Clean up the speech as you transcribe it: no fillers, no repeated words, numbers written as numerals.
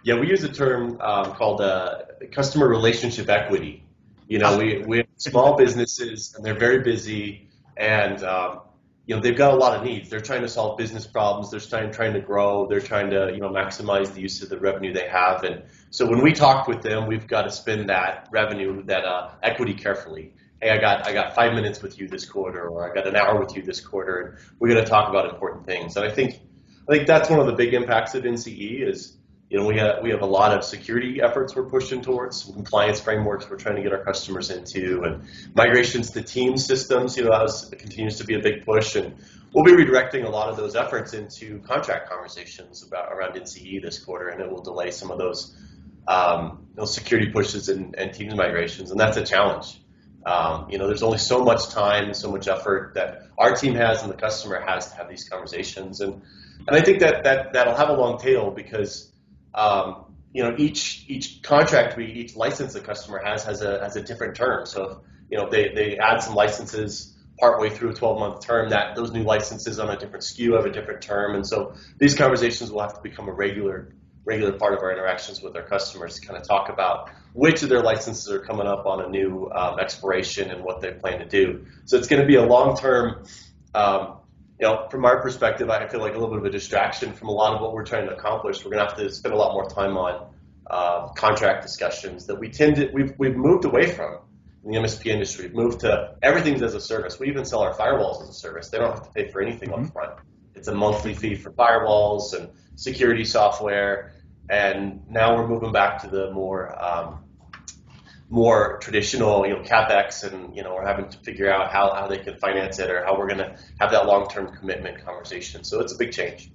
Yeah, we use a term called customer relationship equity. We have small businesses and they're very busy, and they've got a lot of needs. They're trying to solve business problems. They're trying to grow. They're trying to maximize the use of the revenue they have. And so when we talk with them, we've got to spend that revenue, that equity carefully. Hey, I got 5 minutes with you this quarter, or I got an hour with you this quarter, and we're going to talk about important things. And I think that's one of the big impacts of NCE is, we have a lot of security efforts we're pushing towards, some compliance frameworks we're trying to get our customers into, and migrations to team systems, that continues to be a big push, and we'll be redirecting a lot of those efforts into contract conversations around NCE this quarter, and it will delay some of those security pushes and teams migrations, and that's a challenge. There's only so much time, so much effort that our team has and the customer has to have these conversations, and I think that'll have a long tail because each contract, each license the customer has a different term. So if they add some licenses partway through a 12-month term, that those new licenses on a different SKU have a different term, and so these conversations will have to become a regular part of our interactions with our customers to kind of talk about which of their licenses are coming up on a new expiration and what they plan to do. So it's going to be a long-term, from our perspective, I feel like a little bit of a distraction from a lot of what we're trying to accomplish. We're going to have to spend a lot more time on contract discussions that we've moved away from in the MSP industry. We've moved to everything's as a service. We even sell our firewalls as a service. They don't have to pay for anything up front. It's a monthly fee for firewalls and security software, and now we're moving back to the more traditional, CapEx, and we're having to figure out how they can finance it or how we're going to have that long-term commitment conversation. So it's a big change.